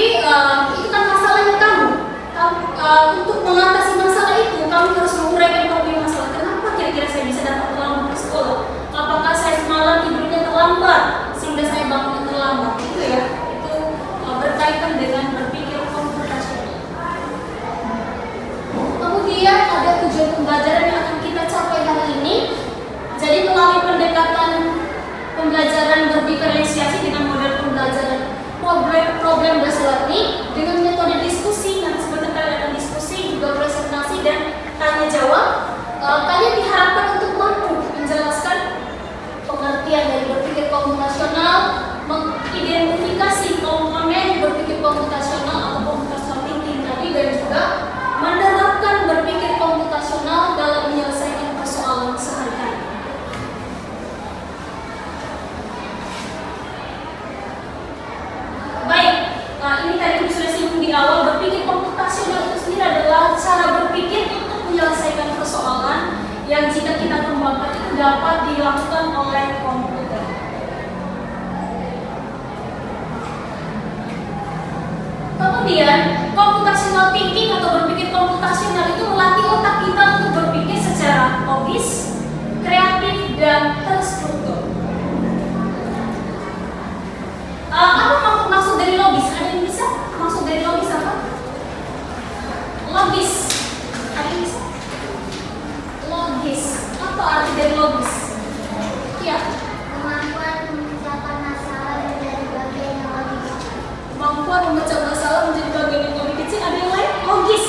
itu kan masalahnya kamu. Untuk mengatasi masalah itu, kamu harus menguraikan kamu punya masalah. Kenapa kira-kira saya bisa datang terlambat ke sekolah? Apakah saya semalam tidurnya terlambat sehingga saya bangunnya terlambat? Itu ya, itu berkaitan dengan berpikir komputasional. Kemudian ada tujuan pembelajaran yang akan kita capai hari ini. Jadi melalui pendekatan pembelajaran berdiferensiasi dengan model pembelajaran problem based learning dengan metode diskusi, nanti sebentar kalian akan diskusi, juga presentasi dan tanya jawab. Kalian diharapkan untuk mampu menjelaskan pengertian dari berpikir komputasional, mengidentifikasi komponen berpikir komputasional atau computational thinking tadi, dan juga menerapkan berpikir komputasional dalam menyelesaikan persoalan sehari-hari. Baik, ini tadi sudah singgung di awal, berpikir komputasional itu sendiri adalah cara berpikir untuk menyelesaikan persoalan yang jika kita kembangkan itu dapat dilakukan oleh komputer. Kemudian, computational thinking atau berpikir komputasional itu melatih otak kita untuk berpikir secara logis, kreatif, dan terstruktur. Apa maksud dari logis? Ada yang bisa? Maksud dari logis apa? Logis. Ada yang bisa? Logis. Apa arti dari logis? Ya. Kemampuan memecahkan masalah menjadi bagian yang lebih kecil. Kemampuan memecah masalah menjadi bagian yang lebih kecil. Ada yang lain? Logis.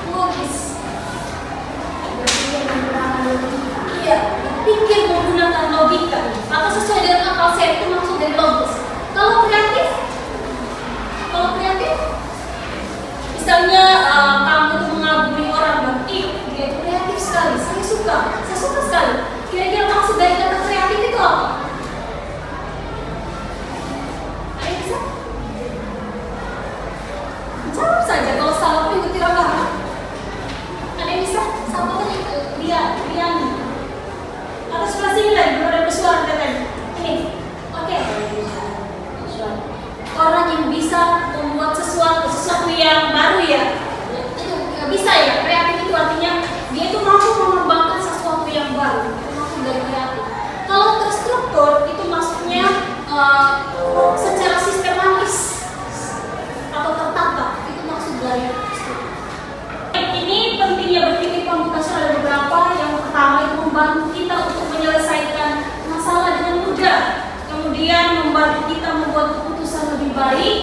Logis. Berpikir menggunakan logika. Iya. Pikir menggunakan logika. Atau sesuai dengan akal sehat, itu maksud dari logis. Kalau kreatif, misalnya kamu tuh mengagumi orang dan dia itu kreatif sekali, saya suka sekali. Kira-kira maksud dari kata kreatif itu apa? Ada yang bisa? Jawab saja, kalau salah pun ikuti rakaman. Ada yang bisa? Siapa tadi? Riani. Atau sebelah sini lagi, belum ada bersuara tadi. Ini, oke. Orang yang bisa membuat sesuatu yang baru ya, itu bisa ya. Kreatif itu artinya dia itu mampu mengembangkan sesuatu yang baru, itu maksud dari kreatif. Kalau terstruktur itu maksudnya secara sistematis atau tertata, itu maksud dari struktur. Ini pentingnya berpikir komputasional ada beberapa. Yang pertama itu membantu kita untuk menyelesaikan masalah dengan mudah. Kemudian membantu kita membuat keputusan lebih baik,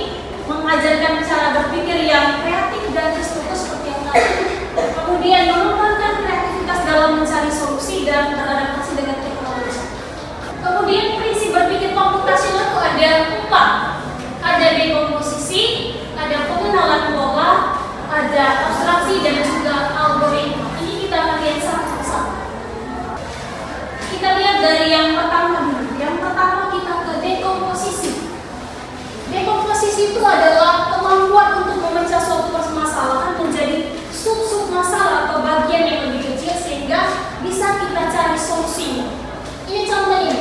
mengajarkan cara berpikir yang kreatif dan terstruktur seperti yang tadi. Kemudian mengembangkan kreativitas dalam mencari solusi dan beradaptasi dengan teknologi. Kemudian prinsip berpikir komputasional itu ada 4. Ada dekomposisi, ada pengenalan pola, ada abstraksi, dan juga algoritma. Ini kita akan lihat satu persatu. Kita lihat dari yang pertama dulu. Yang pertama kita ke dekomposisi. Dekomposisi itu adalah kemampuan untuk memecah suatu permasalahan menjadi sub-sub masalah atau bagian yang lebih kecil sehingga bisa kita cari solusinya. Ini contohnya.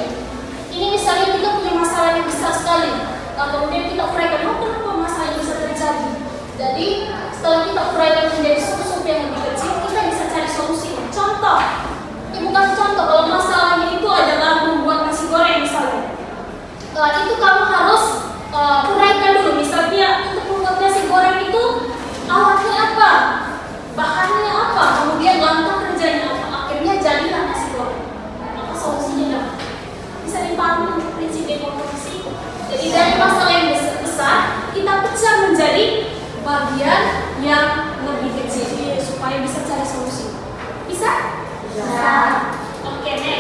Ini misalnya kita punya masalah yang besar sekali. Kemudian kita uraikan, kenapa masalah ini bisa terjadi. Jadi setelah kita uraikan menjadi sub-sub yang lebih kecil, kita bisa cari solusi. Contoh. Ini bukan contoh, kalau masalahnya itu adalah membuat nasi goreng misalnya. Itu kamu harus uraikan dulu. Misalnya untuk membuat nasi goreng itu alatnya apa, bahannya apa, kemudian langkah kerjanya apa, akhirnya jadilah nasi goreng. Apa solusinya? Bisa dipahami prinsip dekomposisi. Jadi dari masalah yang besar kita pecah menjadi bagian yang lebih kecil supaya bisa cari solusi. Bisa? Bisa. Oke, next.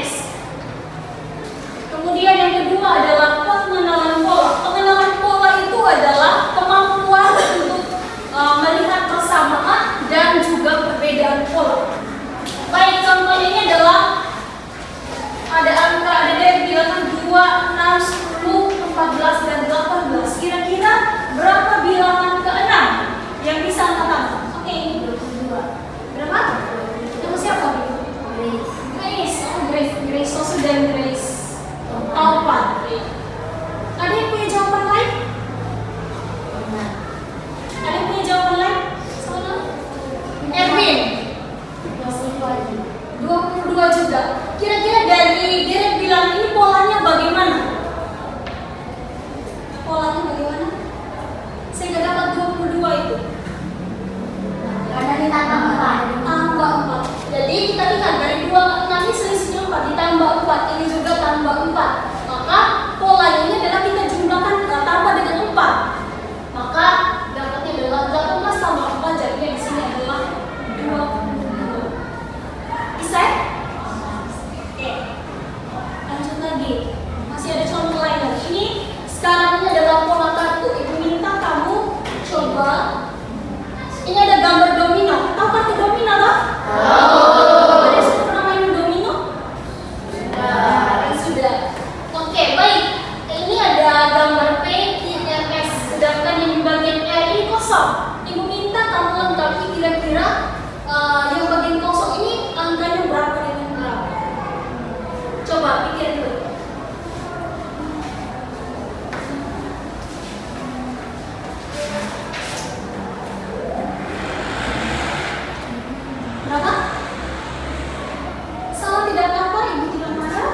domino. Tahu kartu domino toh? Ada yang sudah pernah main domino? Sudah. Oke, baik. Ini ada gambar P, Q, R, S. Sedangkan yang di bagian R ini kosong. Ibu minta kamu lengkapi kira-kira yang bagian kosong ini angkanya berapa dengan berapa? Coba pikir dulu. Berapa? Salah tidak apa-apa, ibu tidak marah.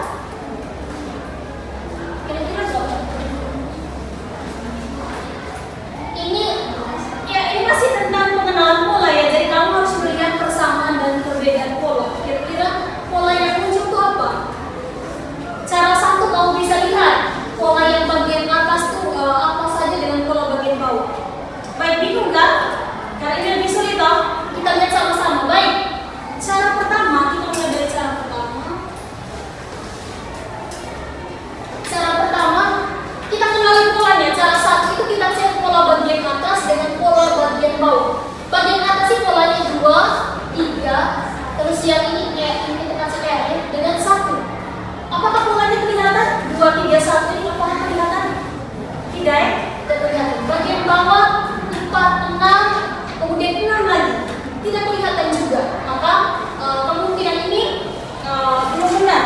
Kira-kira berapa? Ini masih tentang pengenalan pola ya. Jadi kamu harus melihat persamaan dan perbedaan pola. Kira-kira pola yang muncul itu apa? Cara satu kamu bisa lihat pola yang bagian atas tuh apa saja dengan pola bagian bawah. Baik, bingung kan? Karena ini lebih sulit toh. Kita lihat sama-sama. Baik. Cara pertama, kita mulai dari cara pertama. Cara pertama, kita kenali polanya. Cara satu itu kita cek pola bagian atas dengan pola bagian bawah. Bagian atas sih polanya 2, 3, terus yang ini kita kasih kayak dengan 1. Apakah polanya kelihatan? 2, 3, 1 ini apakah kelihatan? Tidak ya? Tidak kelihatan. Bagian bawah 4, 6, kemudian 6 lagi. Tidak kelihatan juga. Maka kemungkinan ini belum benar.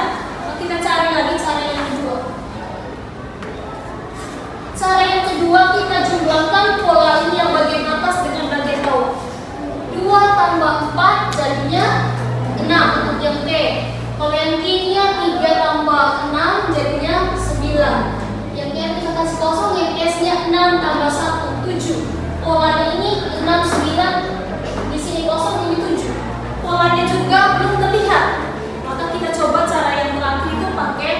Kita cari lagi cara yang kedua. Cara yang kedua kita jumlahkan pola ini yang bagian atas dengan bagian bawah. 2 tambah 4 jadinya 6 untuk yang T. Kalau yang Q-nya 3 tambah 6 jadinya 9. Yang R kita kasih kosong, yang S-nya 6 tambah 1, 7. Polanya ini 6, 9, di sini kosong, ini 7. Polanya juga belum terlihat. Maka kita coba cara yang terakhir itu pakai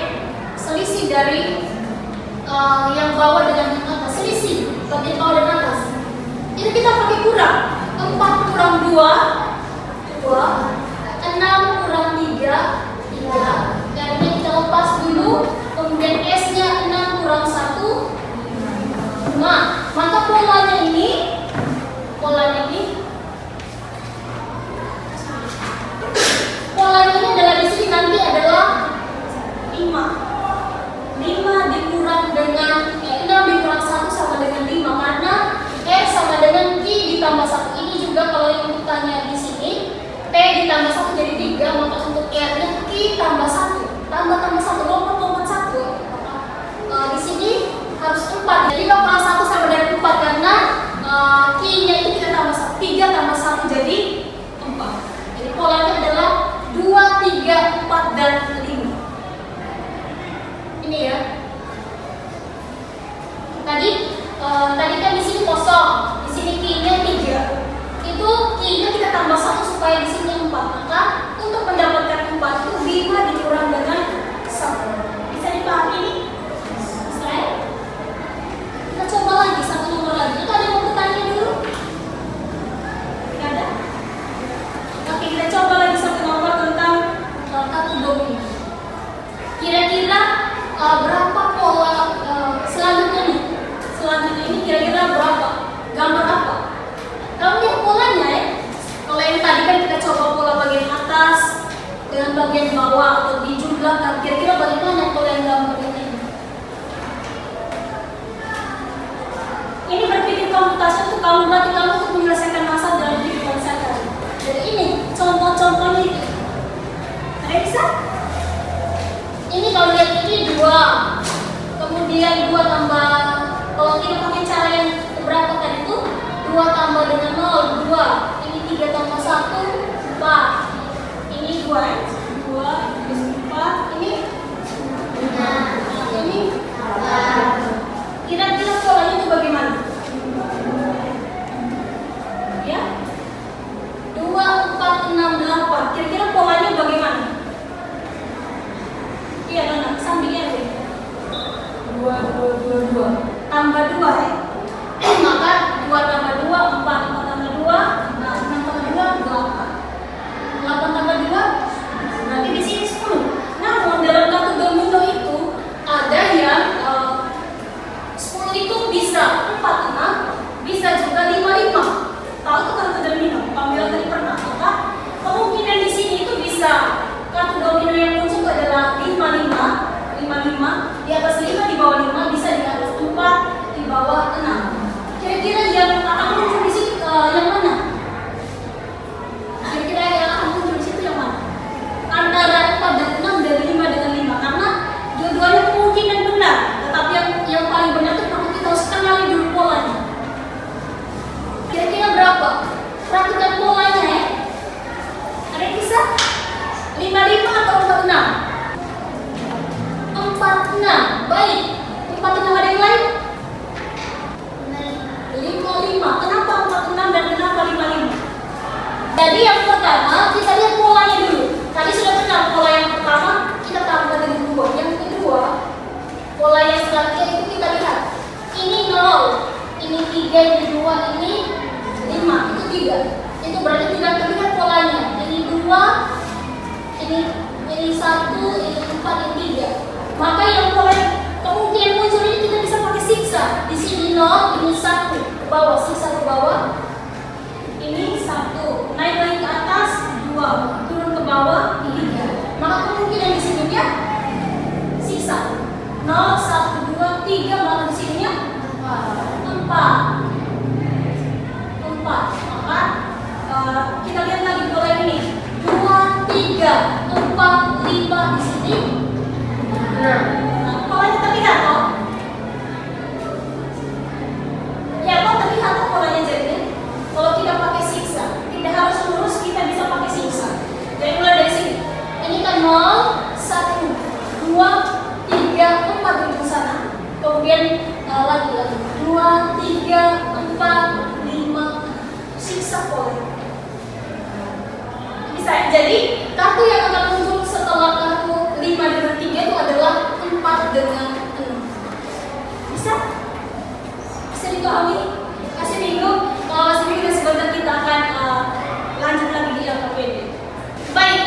selisih dari yang bawah dengan yang atas. Selisih bagian bawah dan atas. Ini kita pakai kurang. 4 kurang 2, 6 kurang 3, 3. Karena kita lepas dulu. Kemudian S-nya 6 kurang 1, 5. Maka polanya ini adalah di sini nanti adalah 5. 5 dikurang dengan 6 dikurang 1 sama dengan 5 karena R sama dengan Q ditambah 1. Ini juga kalau yang ditanya di sini T ditambah 1 jadi 3, maka untuk R-nya Q tambah 1. Tambah 1, lompat 1. Di sini harus 4. Jadi 5 kurang 1 sama dengan 4 karena Q-nya itu kita tambah 1. 3 tambah 1 jadi 4. Jadi polanya adalah 2, 3, 4, dan 5. Ini ya. Tadi kan di sini kosong, di sini Q-nya 3. Itu Q-nya kita tambah 1 supaya di sini 4. Maka untuk mendapatkan 4 itu 5 dikurang dengan 1. Bisa dipahami ini? Bisa ya? Kita coba lagi satu nomor lagi. Itu ada yang mau bertanya dulu? Tidak ada? Oke, kita coba lagi satu nomor tentang kartu domino. Kira-kira berapa pola selanjutnya nih? Selanjutnya ini kira-kira berapa? Gambar apa? Kamu lihat polanya ya. Kalau yang tadi kan kita coba pola bagian atas dengan bagian bawah atau dijumlahkan. Kira-kira bagaimana pola yang gambar ini? Ini berpikir komputasi untuk kamu, berarti kamu untuk menyelesaikan masalah dalam kehidupan sehari-hari. Jadi ini contoh-contohnya itu. Ada yang bisa? Ini kalau lihat ini 2, kemudian 2 tambah, kalau kita pakai cara yang berapa tadi itu 2 tambah dengan 0, 2. Ini 3 tambah 1, 4. Ini 2, 2, 4. Ini 5. Ini 4. Kira-kira polanya itu bagaimana? Ya? 2, 4, 6, 8. Kira-kira polanya bagaimana? Iya, Nana, sampingnya deh. 2, 2, 2, 2. Tambah 2 ya. Maka 2 tambah 2, 4, 4 tambah 2, 6 tambah 2, 8. 8 tambah 2, berarti di sini 10. Namun dalam kartu domino itu ada yang pertama kita lihat polanya dulu. Tadi sudah kenal pola yang pertama, kita tambah dengan 2. Yang kedua, pola yang selanjutnya itu kita lihat. Ini 0, ini 3, ini 2, ini 5, itu 3. Itu berarti tidak terlihat polanya. Ini 2, ini 1, ini 4, ini 3. Maka yang pola kemungkinan muncul ini kita bisa pakai siksa. Di sini 0, ini 1 ke bawah, siksa ke bawah. Ini 1, naik lagi ke atas 2, turun ke bawah 3. Maka kemungkinan di sininya siksa 0, 1, 2, 3, maka di sininya 4. Maka kita lihat lagi pola ini 2, 3, 4, 5 di sini. Nah, polanya terlihat toh? Ya, kok terlihat toh polanya jadinya? Kalau tidak pakai siksa, tidak harus lurus, kita bisa pakai siksa. Jadi mulai dari sini. Ini kan 0, 1, 2, 3, 4 di sana. Kemudian lagi 2, 3, 4, 5. Siksa pola. Bisa. Jadi kartu yang akan muncul setelah kartu 5 dengan 3 itu adalah 4 dengan 6. Bisa? Bisa dipahami? Kasih minggu. Kalau masih bingung sebentar kita akan lanjut lagi di LKPD. Baik,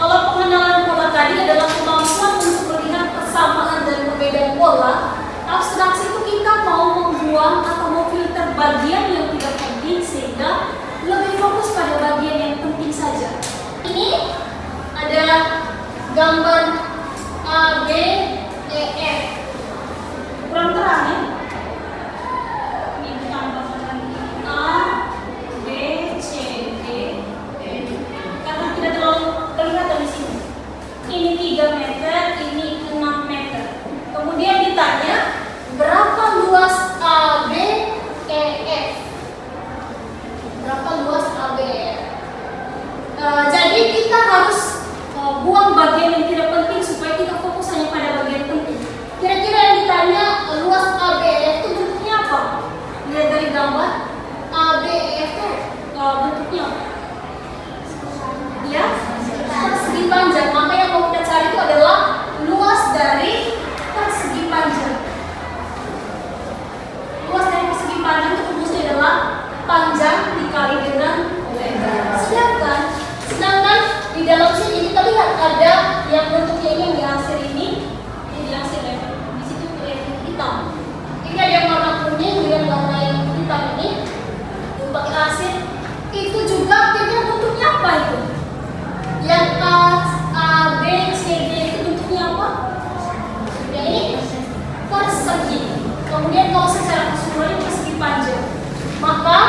kalau pengenalan pola tadi adalah kemampuan untuk melihat persamaan dan perbedaan pola. Abstraksi itu kita mau membuang atau mau filter bagian yang tidak penting sehingga lebih fokus pada bagian yang penting saja. Ini ada gambar A, B, E, F. Kurang terang ya? A, B, C, D, E. Karena tidak terlalu kelihatan di sini. Ini 3 meter, ini 6 meter. Kemudian ditanya berapa luas A, B, E, F. Berapa luas A, B, E, F. Jadi kita harus buang bagian yang tidak penting supaya kita fokus hanya pada bagian penting. Kira-kira yang ditanya luas A, B, E, F itu bentuknya apa? Lihat dari gambar. A, B, E, F itu bentuknya ya persegi panjang. Maka yang mau kita cari itu adalah luas dari persegi panjang. Luas dari persegi panjang itu rumusnya adalah panjang dikali dengan lebar. Sedangkan di dalam sini kita lihat ada yang bentuknya ini yang diarsir ini diarsir lebar. Di situ hitam. Ini ada yang warna kuning dengan warna yang hitam ini. Pakai arsir itu juga kira-kira bentuknya apa itu? Yang A, B, C, D itu bentuknya apa? Yang ini persegi. Kemudian kalau secara keseluruhan ini persegi panjang. Maka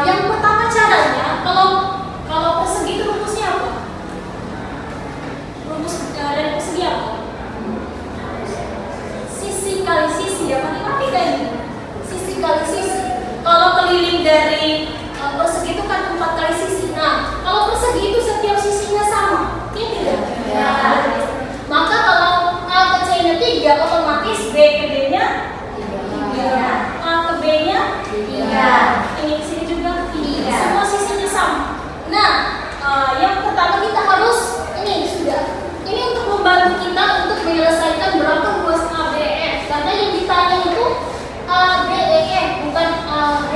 yang pertama caranya kalau persegi itu rumusnya apa? Rumus dari persegi apa? Sisi kali sisi ya, matematika kan ini. Sisi kali sisi. Kalau keliling dari persegi itu kan 4 kali sisi. Nah, kalau persegi itu setiap sisinya sama, ini tidak? Ya. Maka kalau A ke C-nya 3, otomatis B ke D-nya 3. A ke B-nya 3. Ini di sini juga 3. Semua sisinya sama. Nah, yang pertama kita harus ini sudah. Ini untuk membantu kita untuk menyelesaikan berapa luas A, B, E, F. Karena yang ditanya itu A, B, E, F, bukan A, B,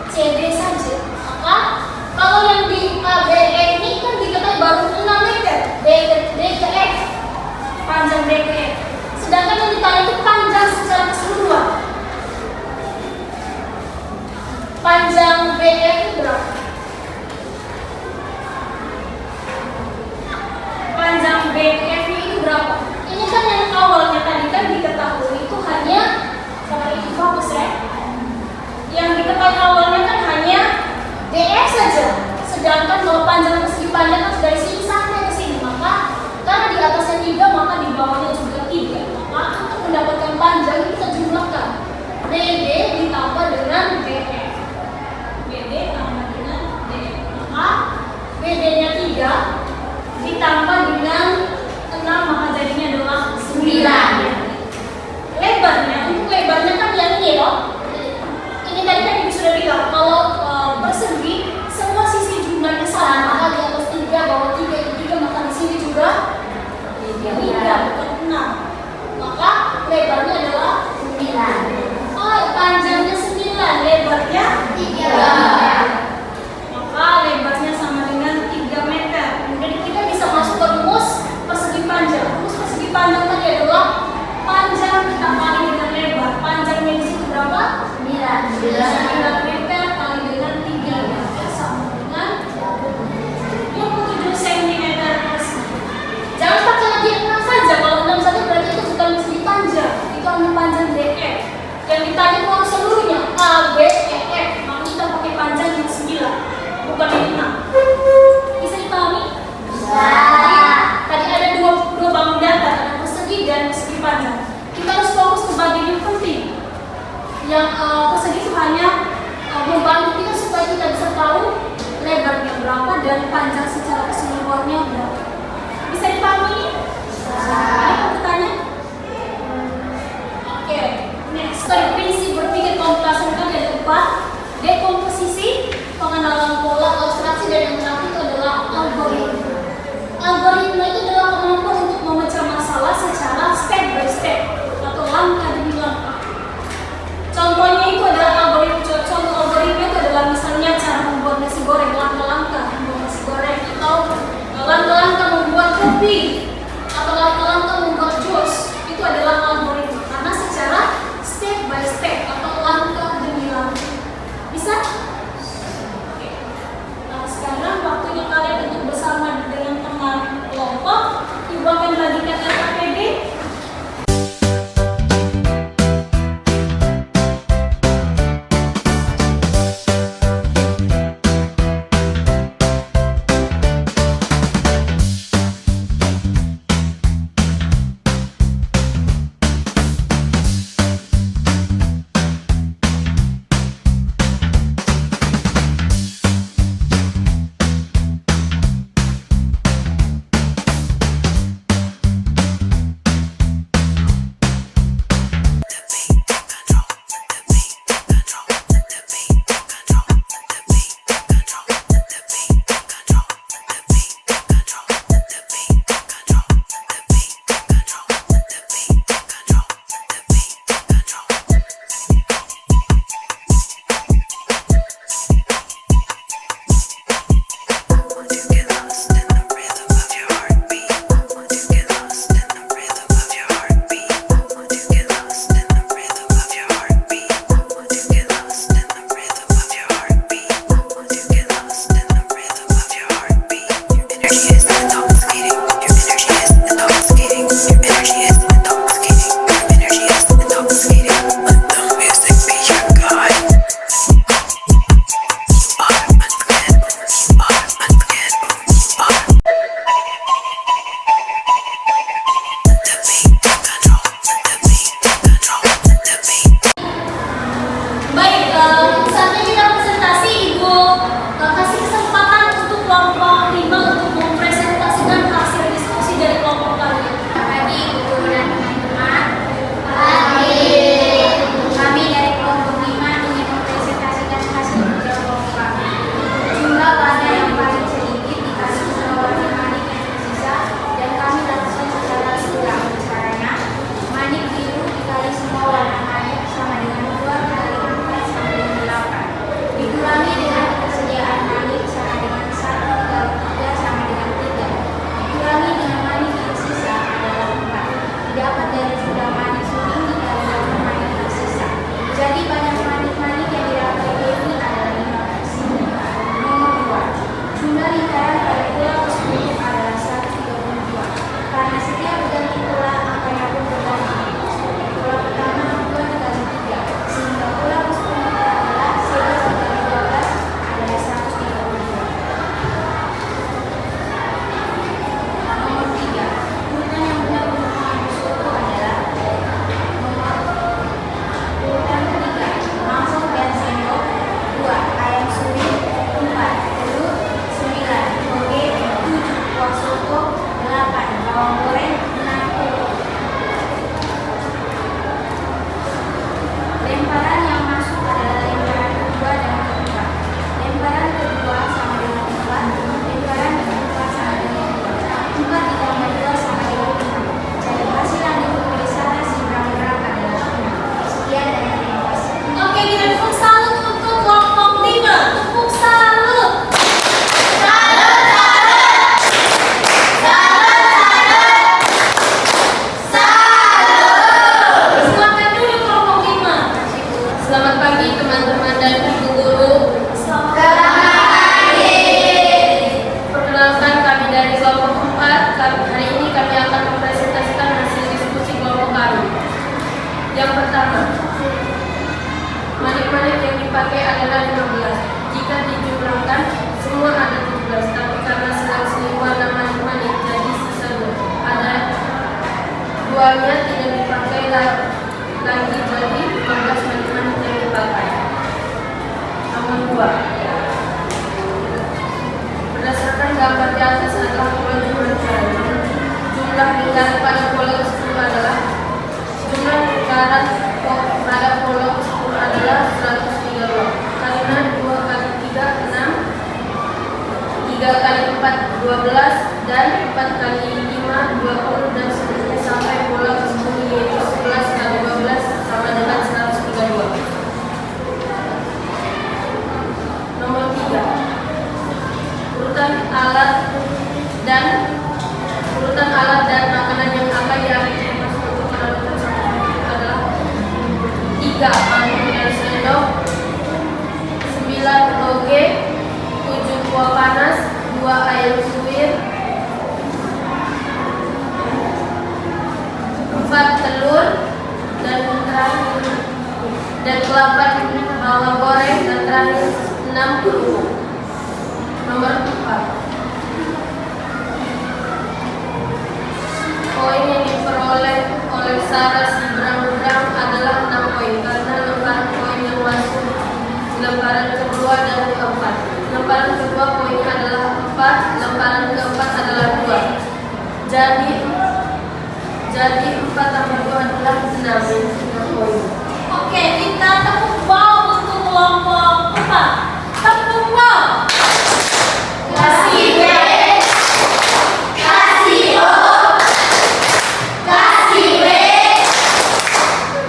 C, D saja. Maka kalau yang di A, B, E ini kan diketahui baru 6 meter. D ke F, panjang D ke F. Sedangkan yang ditanya itu panjang secara keseluruhan. Panjang B, F itu berapa? Panjang B, F itu berapa? Ini kan yang awalnya tadi kan diketahui itu hanya sama itu fokus ya. Yang diketahui awalnya kan hanya DF saja. Sedangkan kalau panjang persegi panjang kan dari sini sampai ke sini. Maka karena di atasnya 3 maka di bawahnya juga 3. Maka untuk mendapatkan panjang kita jumlahkan BD ditambah dengan BF. BD tambah dengan dipakai adalah 15. Jika dijumlahkan, semua ada 17. Tapi karena selang-seling warna manik-manik, jadi sisa 2. Ada duanya tidak dipakai lagi, jadi 15 manik-manik yang dipakai. Nomor 2. Berdasarkan gambar di atas adalah pola jumlah lingkaran. Jumlah lingkaran pada pola ke-10 adalah jumlah lingkaran pada pola ke-10 adalah 132. Karena 2 kali 3 6, 3 kali 4 12, dan 4 kali 5 20, dan seterusnya sampai pola ke-10 yaitu 11 kali 12 sama dengan 132. Nomor 3. Urutan alat dan makanan yang akan dimasukkan untuk peralatan satu adalah 3 mangkuk dan sendok, 9 toge, 7 kuah panas, 2 ayam suwir, 4 telur, dan kelapa bawang goreng, dan terakhir 6 kerupuk. Nomor 4. Poin yang diperoleh oleh Sarah si berang-berang adalah 6 poin karena lembaran poin yang masuk lembaran kedua dan keempat. Lembaran kedua poinnya adalah 4, lembaran keempat adalah 2. Jadi 4 tambah 2 adalah 6 poin. Oke, kita tepuk bau untuk kelompok 4. Tepuk bau. Kasih B, kasih O, kasih B.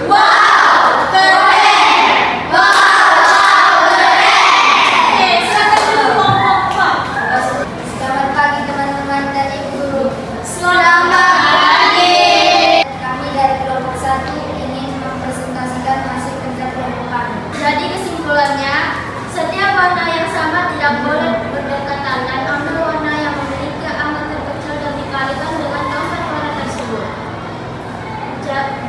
Wow, keren. Wow, keren. Oke, silakan dulu kelompok 4. Selamat pagi teman-teman dan ibu guru. Selamat pagi. Kami dari kelompok 1 ingin mempresentasikan hasil kerja kelompok kami. Jadi kesimpulannya, setiap warna yang sama tidak boleh berdekatan dan ambil warna yang memiliki angka terkecil dan dikalikan dengan gambar warna tersebut.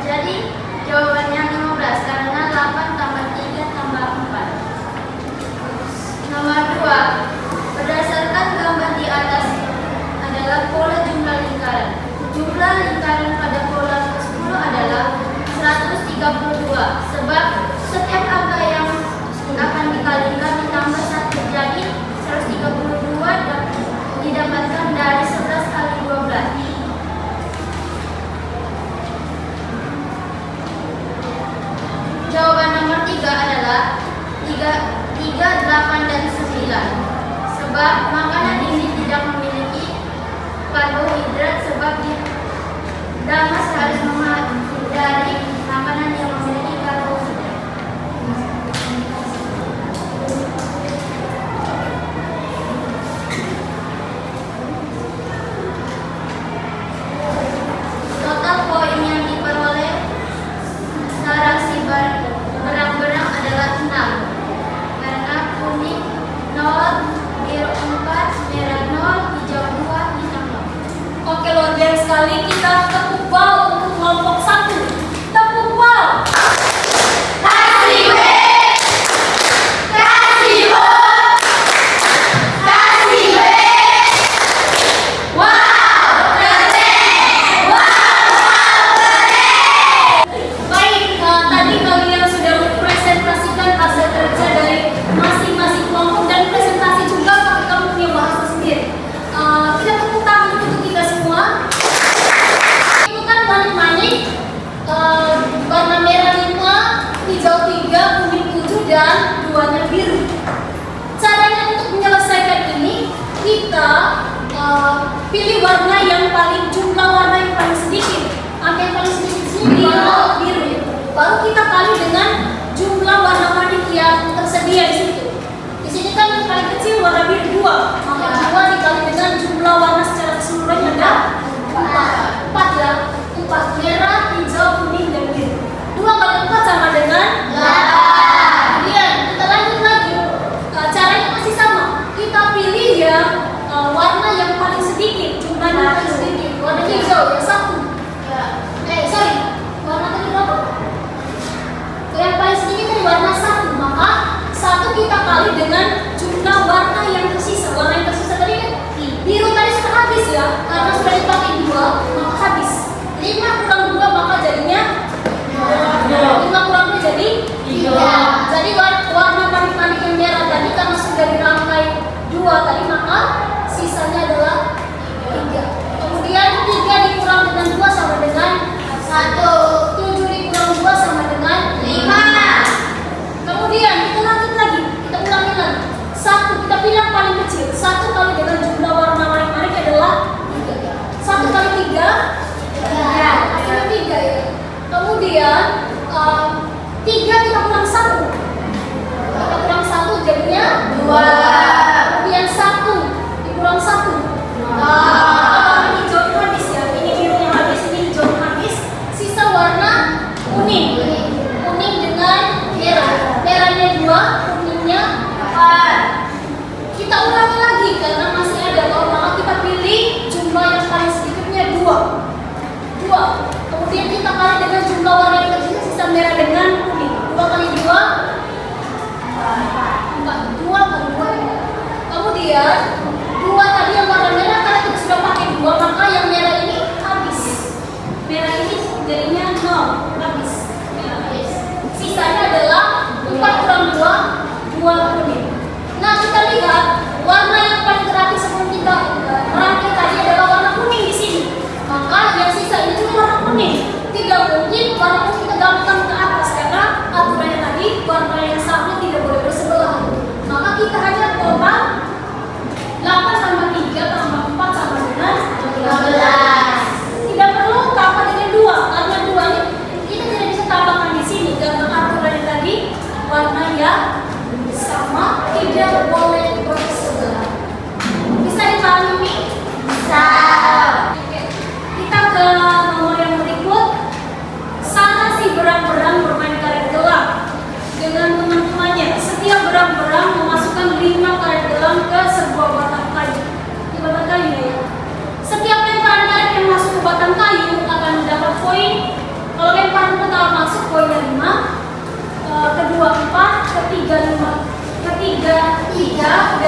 Jadi jawabannya 15 karena 8 tambah 3 tambah 4. Nomor 2. Berdasarkan gambar di atas adalah pola jumlah lingkaran. Jumlah lingkaran pada pola ke-10 adalah 132 sebab setiap angka yang akan dikalikan ditambah 1 jadi 132 dan didapatkan dari 11 kali 12. Jawaban nomor 3 adalah 3, 8, dan 9 sebab makanan ini tidak memiliki karbohidrat sebab Damas harus menghindari makanan yang memiliki karbohidrat. Total poin yang diperoleh Sarah si berang-berang adalah 6 karena kuning 0, biru 4, merah 0, hijau 2, hitam 0. Oke, luar biasa sekali. Kita tepuk bau untuk kelompok 1. Tepuk bau. Kasih B, kasih O, kasih B. Wow, keren. Wow, keren. Baik, tadi kalian sudah mempresentasikan hasil kerja dari masing-masing kelompok dan presentasi juga tapi kamu punya bahasa sendiri. Kita tepuk tangan untuk kita semua. Itu kan manik-manik, warna merah 5, hijau 3, kuning 7, dan 2-nya biru. Caranya untuk menyelesaikan ini, kita pilih warna yang paling jumlah warna yang paling sedikit. Angka yang paling sedikit di sini biru. Baru kita kali dengan jumlah warna manik yang tersedia di situ. Di sini kan yang paling kecil warna biru 2, maka 2 dikali dengan jumlah warna secara keseluruhan ada 4 ya. 4 merah, hijau, kuning, dan biru. 2 kali 4 sama dengan 8. Kemudian kita lanjut lagi. Caranya masih sama. Kita pilih yang warna yang paling sedikit, jumlahnya paling sedikit. Warna hijau ya 1. Warna tadi berapa? Yang paling sedikit tadi warna 1, maka artinya 4. Kita ulangi lagi karena masih ada loh, maka kita pilih jumlah yang paling sedikitnya 2. Kemudian kita kali dengan jumlah warna yang kecil, sisa merah dengan kuning. 2 kali 2 4. 2 kali 2. Kemudian 2 tadi yang warna merah, karena kita sudah pakai 2, maka yang merah ini habis. Merah ini jadinya 0, habis. Sisanya adalah 4 kurang 2 kuning. Nah, kita lihat warna yang paling terakhir sebelum kita merangkai tadi adalah warna kuning di sini. Maka yang sisa ini juga warna kuning. Tidak mungkin warna kuning kita gabungkan ke atas karena aturannya tadi warna yang sama tidak boleh bersebelahan. Maka kita hanya total 8 tambah 3 tambah 4 sama dengan 15. Tidak perlu tambah dengan 2 karena 2 ini kita tidak bisa tambahkan di sini karena aturannya tadi warna yang sama tidak boleh bersebelahan. Bisa dipahami ini? Bisa. Oke. Kita ke nomor yang berikut. Sana si berang-berang bermain karet gelang dengan teman-temannya. Setiap berang-berang memasukkan 5 karet gelang ke sebuah batang kayu. Di batang kayu ya. Setiap lemparan karet yang masuk ke batang kayu akan mendapat poin. Kalau lemparan pertama masuk poinnya 5, kedua 4, ketiga 5, ketiga 3